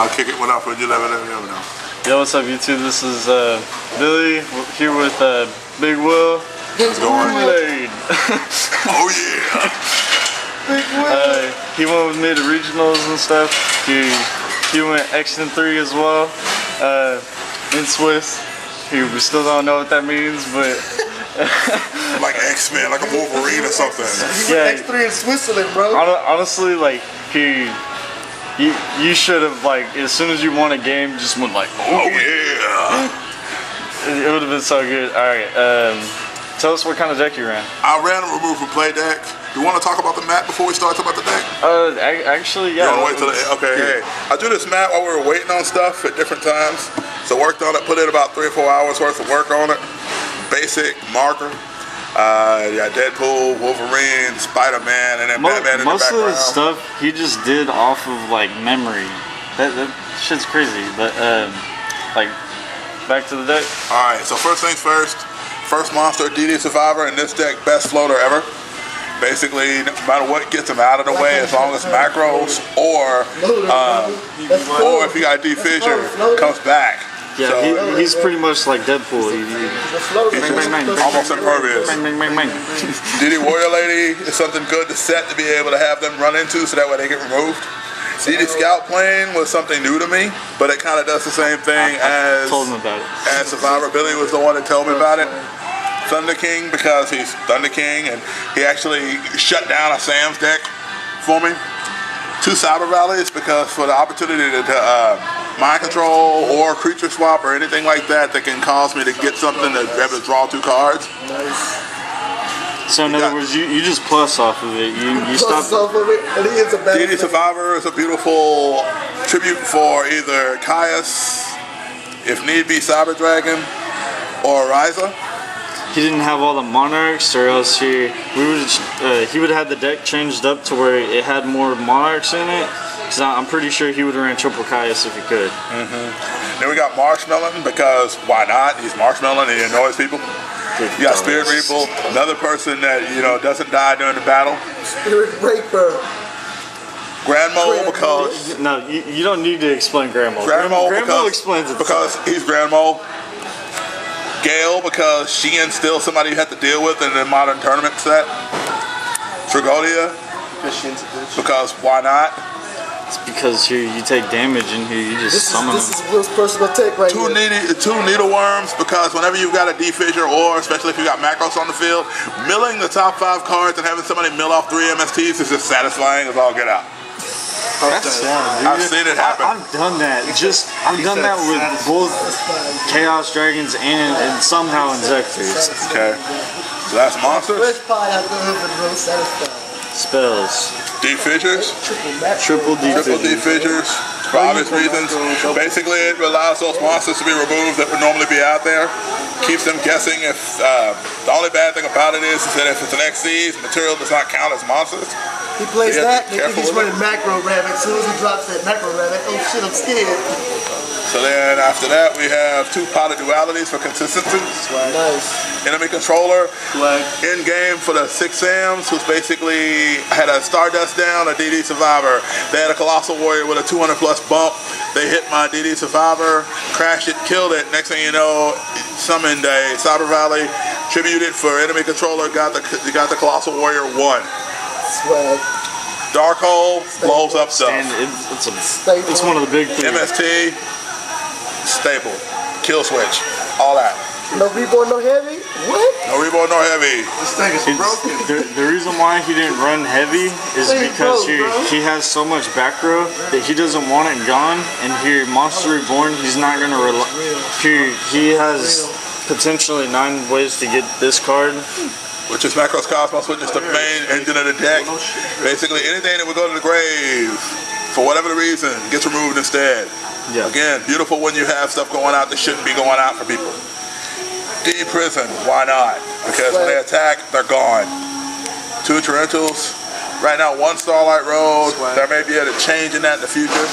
I'll kick it without you. Let me know. Yo, what's up, YouTube? This is Billy here with Big Will. How's it going? Kool-Aid. Oh yeah. Big Will. He went with me to regionals and stuff. He went Exton 3 as well. In Swiss. We still don't know what that means, but like X-Men, like a Wolverine or something. Yeah, X3 in Switzerland, bro. Honestly, like you should have, like, as soon as you won a game, just went like, oh yeah. It would have been so good. All right, tell us what kind of deck you ran. I ran a remove from play deck. You want to talk about the map before we start talking about the deck? Actually, yeah. You want to wait till okay, hey. I do this map while we were waiting on stuff at different times. So worked on it, put in about 3 or 4 hours worth of work on it. Basic, marker. Yeah, Deadpool, Wolverine, Spider-Man, and then Batman in the background. Most of the stuff he just did off of like memory. That shit's crazy. But like, back to the deck. All right. So first things first. First monster, DD Survivor in this deck, best floater ever. Basically, no matter what gets him out of the way, as long as macros or if you got D Fissure comes back. Yeah, so, he's pretty much like Deadpool. He's almost impervious. DD Warrior Lady is something good to set to be able to have them run into so that way they get removed. DD Scout Plane was something new to me, but it kind of does the same thing as told him about it. As Survivor. Billy was the one that told me about it. Thunder King, because he's Thunder King, and he actually shut down a Sam's deck for me. 2 Cyber Rallies, because for the opportunity to mind control or creature swap or anything like that can cause me to get something to be able to draw 2 cards. So in other words, you just plus off of it. You stop. Off of it, and he is a bad DD Survivor is a beautiful tribute for either Caius, if need be Cyber Dragon, or Ryza. He didn't have all the monarchs, or else he would have had the deck changed up to where it had more monarchs in it. Because I'm pretty sure he would have ran triple Caius if he could. Then we got Marshmelon, because why not? He's Marshmelon and he annoys people. You got Spirit Reaper, another person that doesn't die during the battle. Spirit Reaper. Grand Mole, because no, you don't need to explain Grand Mole. Grand Mole explains it because he's Grand Mole. Gale, because she instills somebody you have to deal with in the modern tournament set. Trigodia, because why not? It's because here you take damage and here you just summon This is Will's personal take right here. 2 Needleworms, because whenever you've got a D Fissure, or especially if you got macros on the field, milling the top 5 cards and having somebody mill off 3 MSTs is just satisfying as all get out. That's sad, dude. I've seen it happen. I've done that. I've done that with both Chaos Dragons and somehow Inzectors. Okay. So that's monsters. First part I have real satisfied. Spells. D Fissures. Triple D Fissures. For obvious reasons. Basically, it allows those monsters to be removed that would normally be out there. Keeps them guessing if the only bad thing about it is that if it's an XC, material does not count as monsters. He plays that, they think he's running Macro Rabbit. As soon as he drops that Macro Rabbit, oh shit, I'm scared. So then after that, we have 2 Potted Dualities for consistency. Nice. Enemy Controller. In game for the 6 Sams, who's basically had a Stardust down, a DD Survivor. They had a Colossal Warrior with a 200+ bump. They hit my DD Survivor, crashed it, killed it. Next thing you know, summoned a Cyber Valley, tributed for Enemy Controller, got the Colossal Warrior 1. Swag. Dark Hole blows up stuff. It's one of the big things. MST, staple, kill switch, all that. No Reborn, no Heavy? What? No Reborn, no Heavy. This thing is broken. The reason why he didn't run heavy is because he has so much back row that he doesn't want it gone. And here, Monster Reborn, he's not going to rely. He has potentially 9 ways to get this card. Which is Macros Cosmos, which is the main engine of the deck. Basically, anything that would go to the grave, for whatever the reason, gets removed instead. Yeah. Again, beautiful when you have stuff going out that shouldn't be going out for people. D Prison, why not? Because when they attack, they're gone. 2 Torrentials. Right now, 1 Starlight Road. There may be a change in that in the future.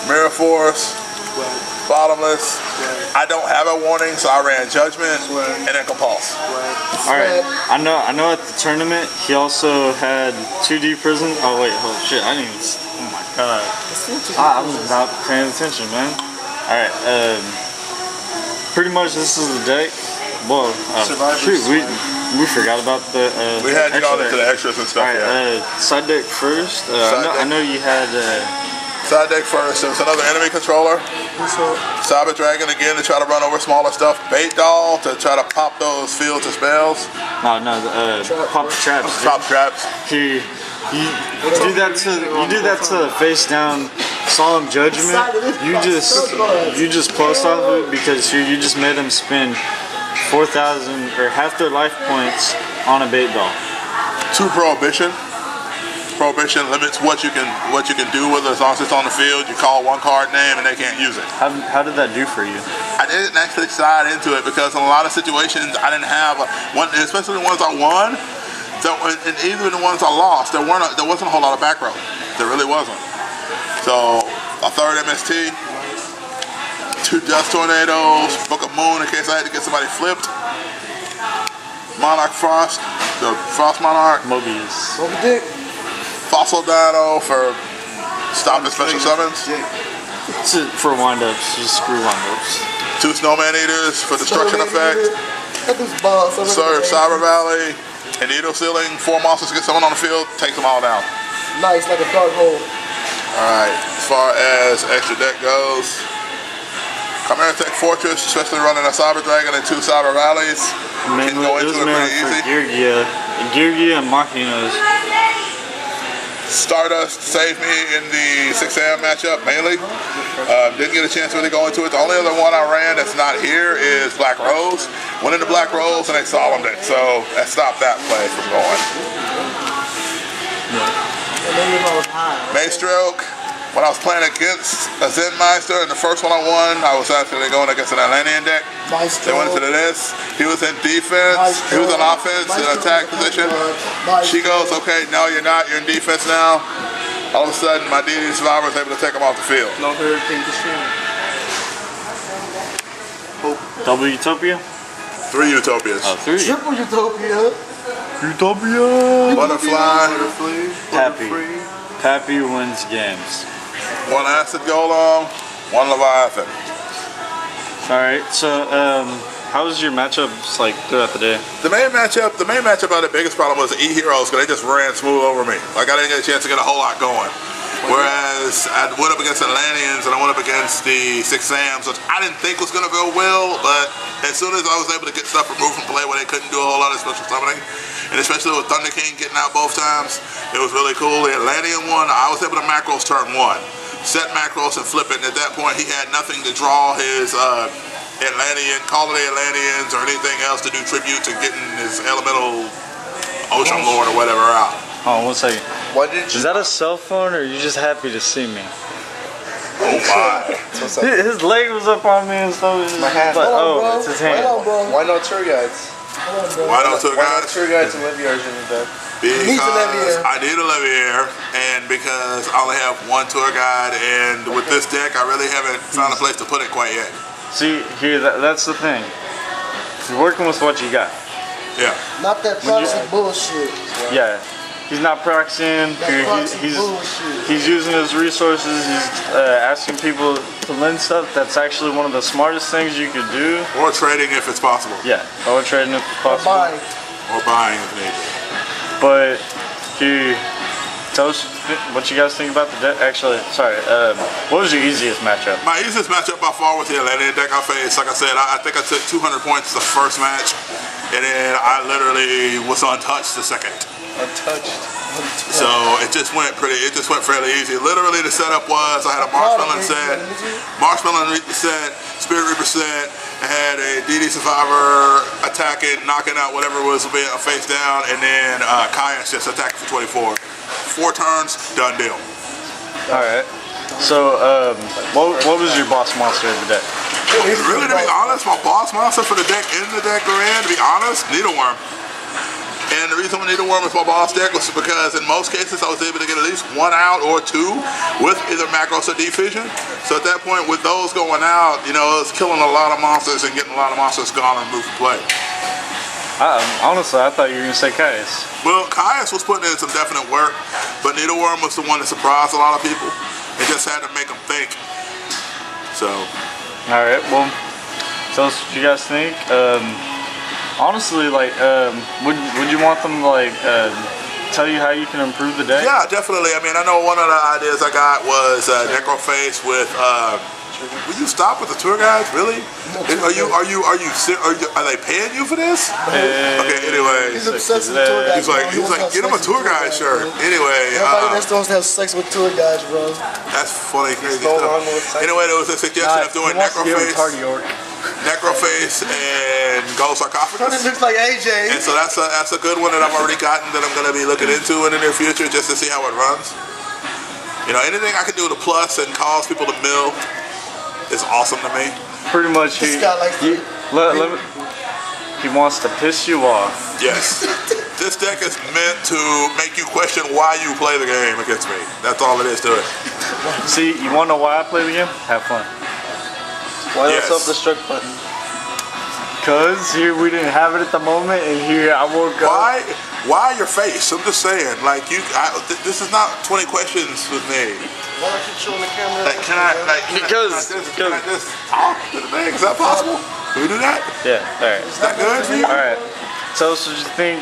Mirror Force. Bottomless. I don't have a warning, so I ran Judgment and then Compulse. Alright, I know at the tournament he also had 2D Prison. Oh wait, oh shit, I didn't even, oh my kind of. I'm not paying attention, man. All right. Pretty much this is the deck. Well, shoot, we forgot about the. We had to go extra into the deck. extras and stuff. All right. Yeah. Side deck first. I know you had. Side deck first. There was another enemy controller. Cyber Dragon again to try to run over smaller stuff. Bait Doll to try to pop those fields of spells. No, pop traps. Pop traps. You do that to face down Solemn Judgment. You just post off of it because you just made them spend 4,000 or half their life points on a bait doll. 2 Prohibition. Prohibition limits what you can do with it as long as it's on the field. You call one card name and they can't use it. How did that do for you? I didn't actually side into it because in a lot of situations I didn't have one, especially the ones I won. So, and even the ones I lost, there wasn't a whole lot of back row. There really wasn't. So a 3rd MST, 2 Dust Tornadoes, Book of Moon in case I had to get somebody flipped. Monarch Frost, the Frost Monarch. Mobius. Moby Dick. Fossil Dino for stopping special summons. For wind-ups, just screw wind-ups. 2 Snowman Eaters for destruction effect. That dude's boss. Sir Cyber Valley. And Needle Ceiling. 4 monsters get someone on the field, takes them all down. Nice, like a dark hole. Alright, as far as extra deck goes, Chimera Tech Fortress, especially running a Cyber Dragon and 2 Cyber Valleys. Can go into it pretty easy. Geargia and Machinas. Stardust saved me in the 6am matchup mainly. Didn't get a chance to really go into it. The only other one I ran that's not here is Black Rose. Went into Black Rose and they solemned it, so that stopped that play from going. Maystroke. When I was playing against a Zen Meister, and the first one I won, I was actually going against an Atlantean deck. They went into this. He was in defense. He was in offense in attack position. She goes, okay, no, you're not. You're in defense now. All of a sudden, my DD Survivor was able to take him off the field. No Hurricane Katrina. Double Utopia? 3 Utopias. Oh, 3. Triple Utopia. Utopia. Butterfly. Pappy wins games. 1 Acid Golem. 1 Leviathan. Alright, so how was your matchups like throughout the day? The main matchup I had the biggest problem was the E-Heroes because they just ran smooth over me. Like I didn't get a chance to get a whole lot going. Whereas I went up against Atlanteans and I went up against the 6Ams, which I didn't think was going to go well, but as soon as I was able to get stuff removed from play where they couldn't do a whole lot of special summoning, and especially with Thunder King getting out both times, it was really cool. The Atlantean one, I was able to macros turn 1. Set macros and flip it, and at that point he had nothing to draw his Atlantean, call it the Atlanteans or anything else to do tribute to getting his elemental Ocean Lord or whatever out. Oh, 1 second. Why did you? Is that a cell phone or are you just happy to see me? Oh my. His leg was up on me and stuff. My hand. But, Hold on, it's his bro. hand. Hold on, bro. Why no tour guides? Why don't tour Why no guys? tour guides and Leviars in the deck? Needs a Leviair. Because I need a Leviair, and because I only have 1 tour guide, and with this deck, I really haven't found a place to put it quite yet. See, here, that's the thing. You're working with what you got. Yeah. Not that proxy bullshit. Yeah. He's not proxying. He's using his resources. He's asking people to lend stuff. That's actually one of the smartest things you could do. Or trading if it's possible. Yeah, or trading if possible. Bye. Or buying if needed. But tell us what you guys think about the deck. Actually, sorry. What was your easiest matchup? My easiest matchup by far was the Atlantean deck I faced. Like I said, I think I took 200 points the first match, and then I literally was untouched the second. Untouched. So it just went fairly easy. Literally the setup was I had a Marshmallow set, Spirit Reaper set, I had a DD Survivor attacking, knocking out whatever was being face down, and then Kayans just attacking for 24. 4 turns, done deal. Alright. So, what was your boss monster of the deck? Really, to be honest, my boss monster for the deck in the deck we're in, to be honest, Needleworm. And the reason we Needleworm was my boss deck was because in most cases I was able to get at least 1 out or 2 with either macros or defusion. So at that point with those going out, you know, it was killing a lot of monsters and getting a lot of monsters gone and moved to play. Honestly, I thought you were gonna say Caius. Well, Caius was putting in some definite work, but Needleworm was the one that surprised a lot of people. It just had to make them think. So, All right, well, tell us what you guys think. Honestly, like, would you want them to like tell you how you can improve the deck? yeah, definitely. I mean, I know one of the ideas I got was Necroface with. Will you stop with the tour guides? Really? Are they paying you for this? Okay. Anyway, He's obsessed with tour guides. he's like, get him a tour guide shirt. Anyway, Everybody that's supposed to have sex with tour guides, bro. that's funny, crazy Go stuff. along with sex. Anyway, there was a suggestion of doing Necroface, York. Necroface, and Gold It Sarcophagus. looks like AJ. And so that's a good one that I've already gotten that I'm going to be looking into in the near future just to see how it runs. You know, anything I can do to plus and cause people to mill is awesome to me. Pretty much, This guy likes to. he wants to piss you off. Yes. This deck is meant to make you question why you play the game against me. That's all it is to it. See, you want to know why I play the game? Have fun. Why Yes. the self-destruct button? Cause here we didn't have it at the moment, and here I woke up. Why your face? I'm just saying. Like this is not 20 questions with me. Why don't you showing the camera? Like, can I just talk to the thing? Is that possible? Can we do that? Yeah. All right. Is that good for you? All right. Tell us what you think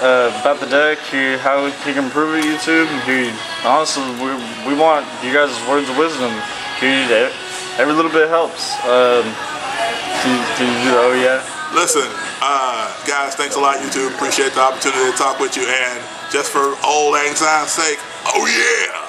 about the deck. Here, how we can improve it, YouTube. Here, honestly, we want you guys' words of wisdom. Here, every little bit helps. Can you do? Oh yeah. Listen, guys, thanks a lot, YouTube. Appreciate the opportunity to talk with you. And just for old lang syne's sake, oh yeah.